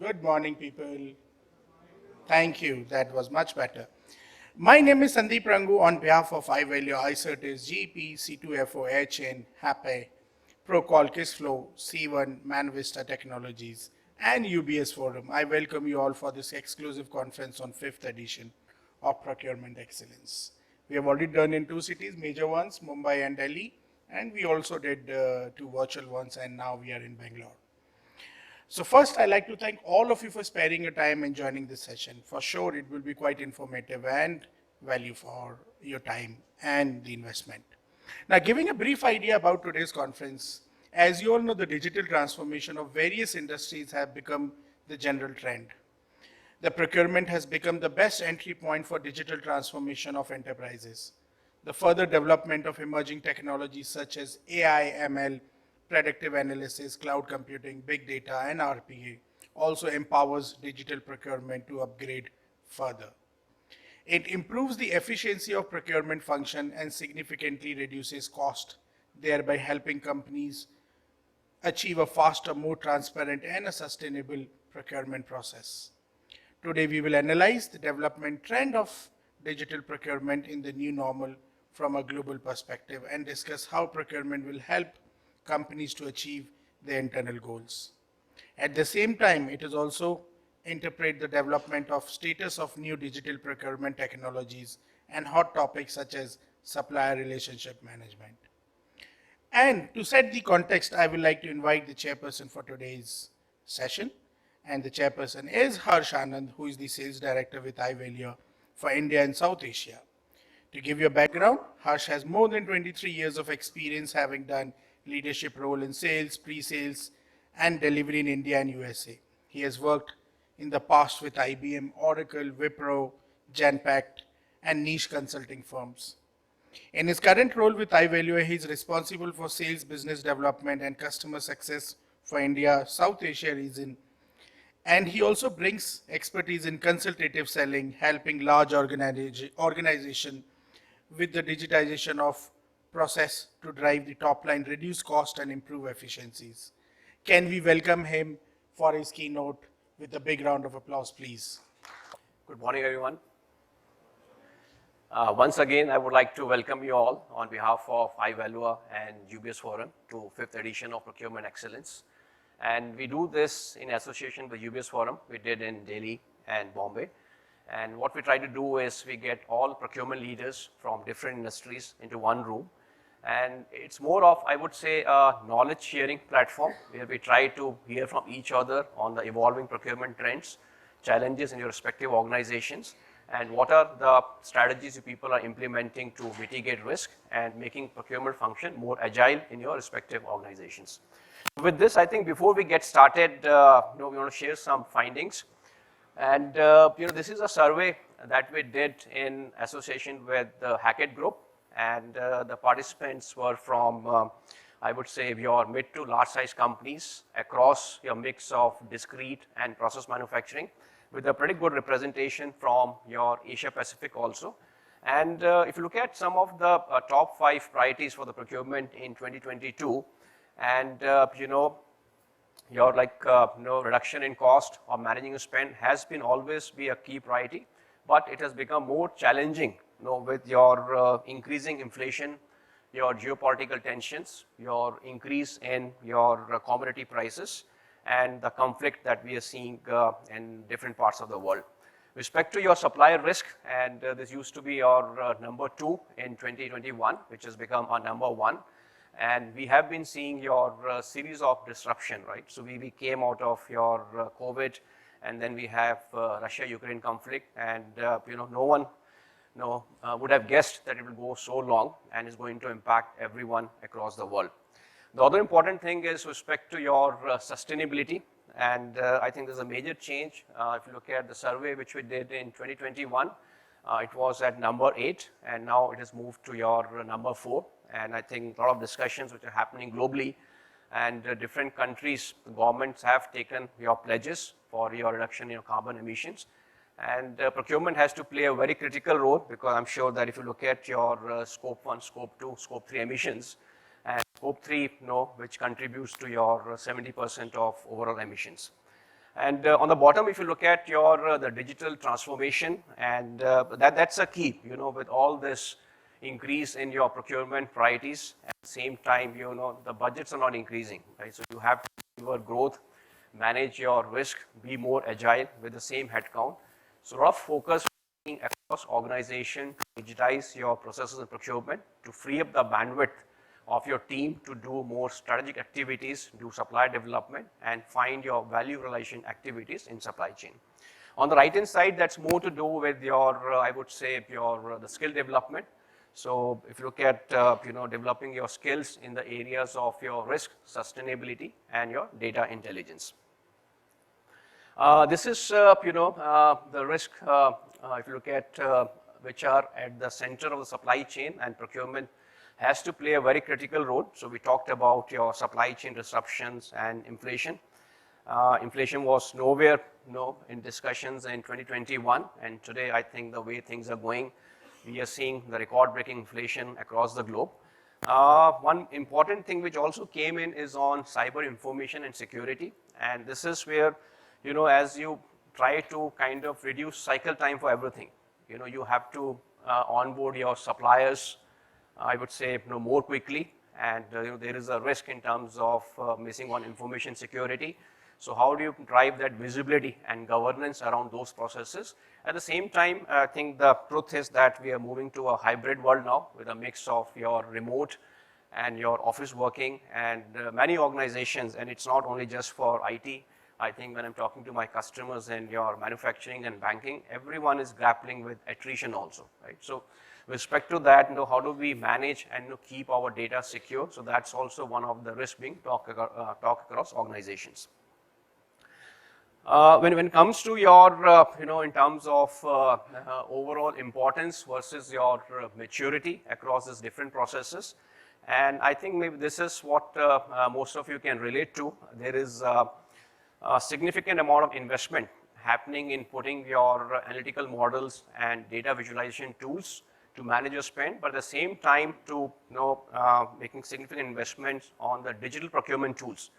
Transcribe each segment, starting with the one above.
Good morning, people. Thank you. That was much better. My name is Sandeep Rangu on behalf of 𝗘𝗿𝗂𝗁𝗔𝗂𝗐𝗔 𝗔𝗂𝗏𝗂𝗏 in 𝗕𝗡, Procall KISSFlow, C1, Manvista Technologies, and UBS Forum. I welcome you all for this exclusive conference on 5th edition of Procurement Excellence. We have already done in 2 cities, major ones, Mumbai and Delhi, and we also did 2 virtual ones, and now we are in Bangalore. So first, I'd like to thank all of you for sparing your time and joining this session. For sure, it will be quite informative and value for your time and the investment. Now, giving a brief idea about today's conference, as you all know, the digital transformation of various industries have become the general trend. The procurement has become the best entry point for digital transformation of enterprises. The further development of emerging technologies such as AI, ML, predictive analysis, cloud computing, big data, and RPA also empowers digital procurement to upgrade further. It improves the efficiency of procurement function and significantly reduces cost, thereby helping companies achieve a faster, more transparent, and a sustainable procurement process. Today, we will analyze the development trend of digital procurement in the new normal from a global perspective and discuss how procurement will help companies to achieve their internal goals. At the same time, it is also interpret the development of status of new digital procurement technologies and hot topics such as supplier relationship management. And to set the context, I would like to invite the chairperson for today's session. And the chairperson is Harsh Anand, who is the sales director with 𝗘𝗿𝗂𝗁𝗔𝗂𝗐𝗔 for India and South Asia. To give you a background, Harsh has more than 23 years of experience, having done leadership role in sales, pre-sales, and delivery in India and USA. He has worked in the past with IBM, Oracle, Wipro, Genpact, and niche consulting firms. In his current role with 𝗘𝗿𝗂𝗁𝗔𝗂𝗁𝗍, he is responsible for sales, business development, and customer success for India, South Asia region. And he also brings expertise in consultative selling, helping large organization with the digitization of process to drive the top line, reduce cost, and improve efficiencies. Can we welcome him for his keynote with a big round of applause, please? Good morning, everyone. Once again, I would like to welcome you all on behalf of 𝗘𝗿𝗂𝗁𝗔𝗂𝗏 and UBS Forum to 5th edition of Procurement Excellence. And we do this in association with UBS Forum. We did in Delhi and Bombay. And what we try to do is we get all procurement leaders from different industries into one room. And it's more of, I would say, a knowledge sharing platform where we try to hear from each other on the evolving procurement trends, challenges in your respective organizations, and what are the strategies you people are implementing to mitigate risk and making procurement function more agile in your respective organizations. With this, I think before we get started, we want to share some findings. And this is a survey that we did in association with the Hackett Group. And the participants were from, I would say, your mid to large size companies across your mix of discrete and process manufacturing, with a pretty good representation from your Asia Pacific also. And if you look at some of the top 5 priorities for the procurement in 2022, and your reduction in cost or managing your spend has been always be a key priority, but it has become more challenging with your increasing inflation, your geopolitical tensions, your increase in your commodity prices, and the conflict that we are seeing in different parts of the world. With respect to your supplier risk, and this used to be your number 2 in 2021, which has become our number 1. And we have been seeing your series of disruption, right? So we came out of your COVID, and then we have Russia-Ukraine conflict, and no one would have guessed that it will go so long and is going to impact everyone across the world. The other important thing is with respect to your sustainability, and I think there's a major change. If you look at the survey which we did in 2021, it was at number 8, and now it has moved to your number 4. And I think a lot of discussions which are happening globally, and different countries, the governments have taken your pledges for your reduction in your carbon emissions. And procurement has to play a very critical role, because I'm sure that if you look at your scope 1, scope 2, scope 3 emissions, and scope 3, which contributes to your 70% of overall emissions. And on the bottom, if you look at your the digital transformation, and that's a key, with all this increase in your procurement priorities, at the same time, the budgets are not increasing, right? So you have to your growth, manage your risk, be more agile with the same headcount. So a lot of focus across organization to digitize your processes and procurement, to free up the bandwidth of your team to do more strategic activities, do supply development, and find your value realization activities in supply chain. On the right-hand side, that's more to do with your, I would say, the skill development. So if you look at, developing your skills in the areas of your risk, sustainability, and your data intelligence. This is, the risk, if you look at which are at the center of the supply chain, and procurement has to play a very critical role. So we talked about your supply chain disruptions and inflation. Inflation was nowhere, in discussions in 2021, and today I think the way things are going, we are seeing the record-breaking inflation across the globe. One important thing which also came in is on cyber information and security, and this is where, as you try to kind of reduce cycle time for everything, you have to onboard your suppliers, I would say, more quickly, and there is a risk in terms of missing on information security. So how do you drive that visibility and governance around those processes? At the same time, I think the truth is that we are moving to a hybrid world now with a mix of your remote and your office working, and many organizations, and it's not only just for IT. I think when I'm talking to my customers in your manufacturing and banking, everyone is grappling with attrition also, right? So with respect to that, how do we manage and keep our data secure? So that's also one of the risks being talked across organizations. When it comes to your, in terms of overall importance versus your maturity across these different processes, and I think maybe this is what most of you can relate to. There is a significant amount of investment happening in putting your analytical models and data visualization tools to manage your spend, but at the same time to making significant investments on the digital procurement tools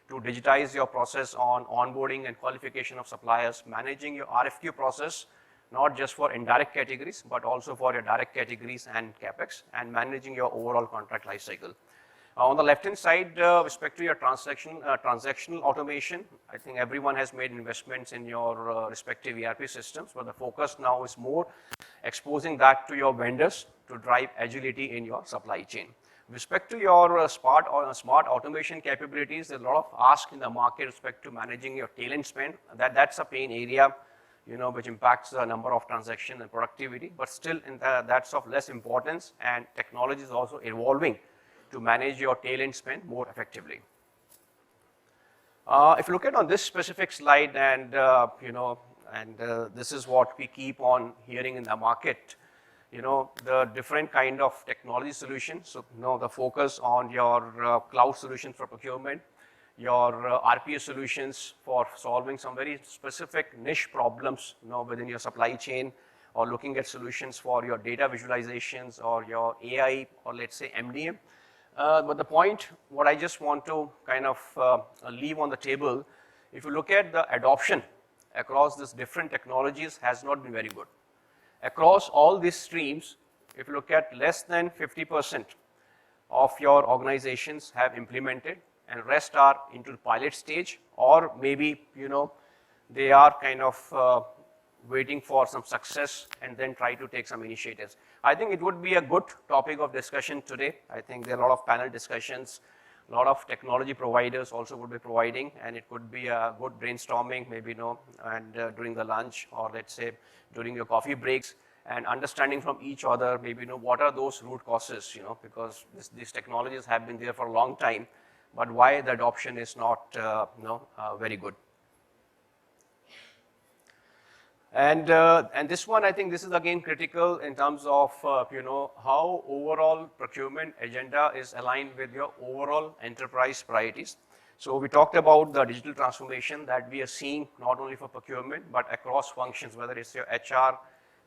to digitize your process on onboarding and qualification of suppliers, managing your RFQ process, not just for indirect categories, but also for your direct categories and CapEx, and managing your overall contract lifecycle. On the left-hand side, with respect to your transactional automation, I think everyone has made investments in your respective ERP systems, but the focus now is more exposing that to your vendors to drive agility in your supply chain. With respect to your smart automation capabilities, there's a lot of ask in the market with respect to managing your talent spend. That's a pain area, which impacts the number of transactions and productivity, but still that's of less importance, and technology is also evolving to manage your talent spend more effectively. If you look at on this specific slide, and this is what we keep on hearing in the market, the different kind of technology solutions. So the focus on your cloud solutions for procurement, your RPA solutions for solving some very specific niche problems within your supply chain, or looking at solutions for your data visualizations or your AI, or let's say MDM. But the point, what I just want to kind of leave on the table, if you look at the adoption across these different technologies, has not been very good. Across all these streams, if you look at less than 50% of your organizations have implemented, and rest are into the pilot stage, or maybe they are kind of waiting for some success and then try to take some initiatives. I think it would be a good topic of discussion today. I think there are a lot of panel discussions, a lot of technology providers also would be providing, and it could be a good brainstorming, maybe and during the lunch, or let's say during your coffee breaks, and understanding from each other, maybe what are those root causes, because these technologies have been there for a long time, but why the adoption is not very good. And this one, I think this is again critical in terms of how overall procurement agenda is aligned with your overall enterprise priorities. So we talked about the digital transformation that we are seeing not only for procurement, but across functions, whether it's your HR,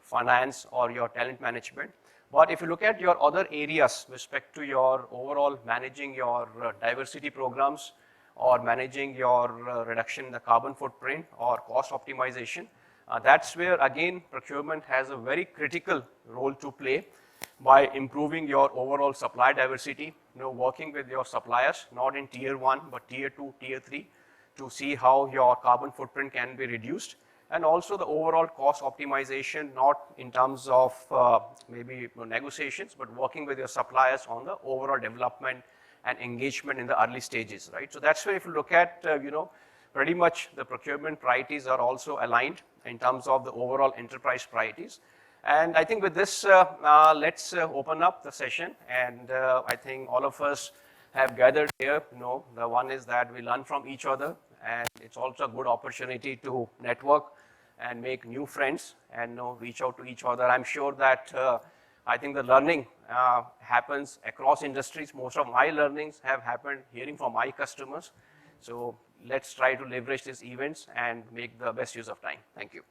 finance, or your talent management. But if you look at your other areas with respect to your overall managing your diversity programs, or managing your reduction in the carbon footprint or cost optimization. That's where, again, procurement has a very critical role to play by improving your overall supply diversity, working with your suppliers, not in tier 1, but tier 2, tier 3, to see how your carbon footprint can be reduced, and also the overall cost optimization, not in terms of maybe negotiations, but working with your suppliers on the overall development and engagement in the early stages, right? So that's where if you look at, pretty much the procurement priorities are also aligned in terms of the overall enterprise priorities. And I think with this, let's open up the session. And I think all of us have gathered here. The one is that we learn from each other, and it's also a good opportunity to network and make new friends and reach out to each other. I'm sure that I think the learning happens across industries. Most of my learnings have happened hearing from my customers. So let's try to leverage these events and make the best use of time. Thank you.